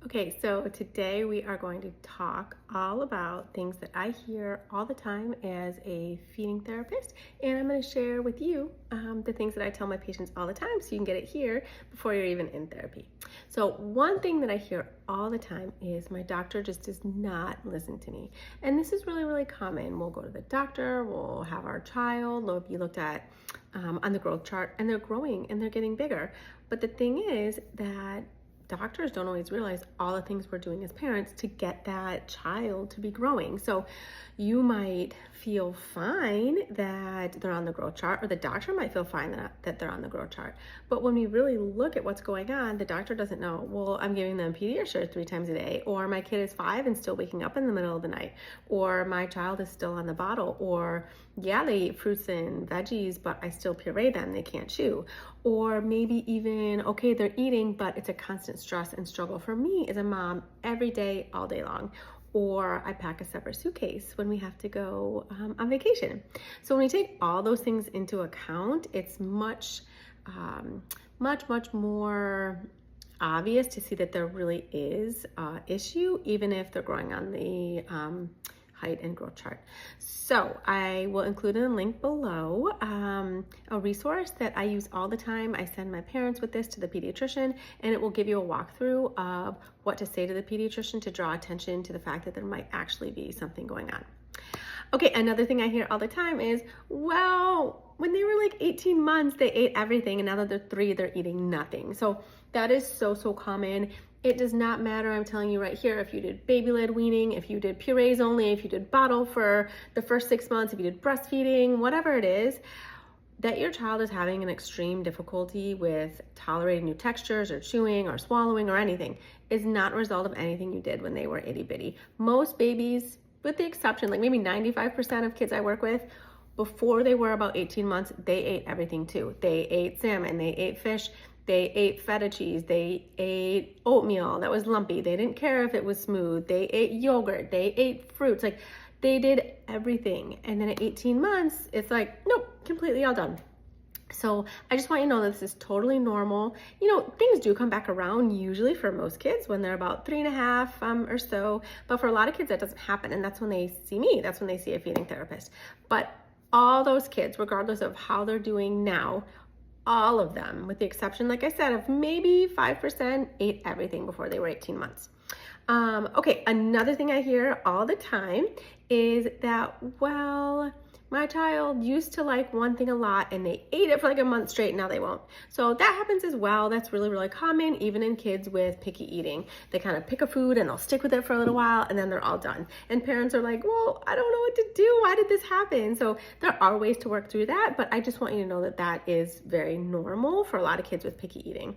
Okay, so today we are going to talk all about things that I hear all the time as a feeding therapist, and I'm going to share with you the things that I tell my patients all the time so you can get it here before you're even in therapy. So, one thing that I hear all the time is my doctor just does not listen to me, and this is really, really common. We'll go to the doctor, we'll have our child be looked at on the growth chart, and they're growing and they're getting bigger. But the thing is that doctors don't always realize all the things we're doing as parents to get that child to be growing. So you might feel fine that they're on the growth chart, or the doctor might feel fine that they're on the growth chart. But when we really look at what's going on, the doctor doesn't know, well, I'm giving them Pediasure 3 times a day, or my kid is 5 and still waking up in the middle of the night, or my child is still on the bottle, or yeah, they eat fruits and veggies, but I still puree them, they can't chew. Or maybe even, okay, they're eating, but it's a constant stress and struggle for me as a mom every day, all day long. Or I pack a separate suitcase when we have to go on vacation. So when we take all those things into account, it's much more obvious to see that there really is an issue, even if they're growing on the height and growth chart. So I will include in a link below a resource that I use all the time. I send my parents with this to the pediatrician, and it will give you a walkthrough of what to say to the pediatrician to draw attention to the fact that there might actually be something going on. Okay, another thing I hear all the time is, well, when they were like 18 months, they ate everything, and now that they're 3, they're eating nothing. So that is so common. It does not matter, I'm telling you right here, if you did baby-led weaning, if you did purees only, if you did bottle for the first 6 months, if you did breastfeeding, whatever it is, that your child is having an extreme difficulty with tolerating new textures or chewing or swallowing or anything is not a result of anything you did when they were itty bitty. Most babies, with the exception, like maybe 95% of kids I work with, before they were about 18 months, they ate everything too. They ate salmon, they ate fish, they ate feta cheese, they ate oatmeal that was lumpy. They didn't care if it was smooth. They ate yogurt, they ate fruits. Like, they did everything. And then at 18 months, it's like, nope, completely all done. So I just want you to know that this is totally normal. You know, things do come back around usually for most kids when they're about 3.5 or so. But for a lot of kids, that doesn't happen. And that's when they see me. That's when they see a feeding therapist. But all those kids, regardless of how they're doing now, all of them, with the exception, like I said, of maybe 5%, ate everything before they were 18 months. Okay, another thing I hear all the time is that, well, my child used to like one thing a lot and they ate it for like a month straight, now they won't. So that happens as well. That's really, really common, even in kids with picky eating. They kind of pick a food and they'll stick with it for a little while and then they're all done. And parents are like, well, I don't know what to do. Why did this happen? So there are ways to work through that, but I just want you to know that that is very normal for a lot of kids with picky eating.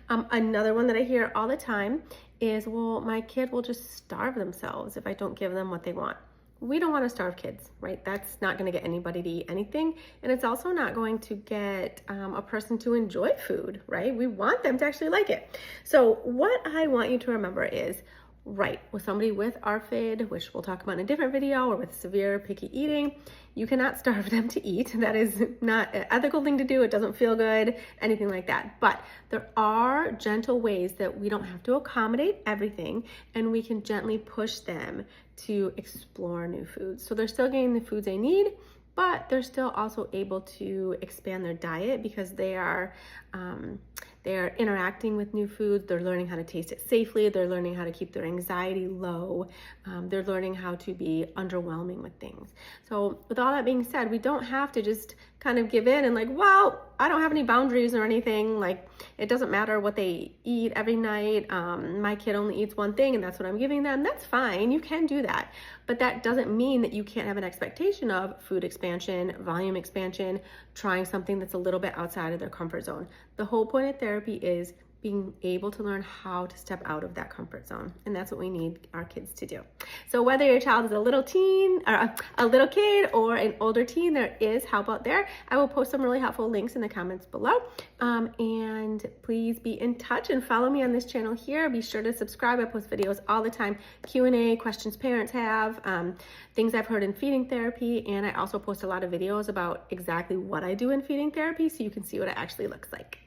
Another one that I hear all the time is, well, my kid will just starve themselves if I don't give them what they want. We don't want to starve kids, right? That's not going to get anybody to eat anything. And it's also not going to get a person to enjoy food, right? We want them to actually like it. So what I want you to remember is, right, with somebody with ARFID, which we'll talk about in a different video, or with severe picky eating, you cannot starve them to eat. That is not an ethical thing to do. It doesn't feel good, anything like that. But there are gentle ways that we don't have to accommodate everything, and we can gently push them to explore new foods. So they're still getting the foods they need, but they're still also able to expand their diet because they are interacting with new foods. They're learning how to taste it safely. They're learning how to keep their anxiety low. They're learning how to be underwhelming with things. So with all that being said, we don't have to just kind of give in and like, well, I don't have any boundaries or anything. Like, it doesn't matter what they eat every night. My kid only eats one thing and that's what I'm giving them. That's fine. You can do that. But that doesn't mean that you can't have an expectation of food expansion, volume expansion, trying something that's a little bit outside of their comfort zone. The whole point of therapy is being able to learn how to step out of that comfort zone. And that's what we need our kids to do. So whether your child is a little teen or a little kid or an older teen, there is help out there. I will post some really helpful links in the comments below. And please be in touch and follow me on this channel here. Be sure to subscribe. I post videos all the time, Q&A, questions parents have, things I've heard in feeding therapy. And I also post a lot of videos about exactly what I do in feeding therapy so you can see what it actually looks like.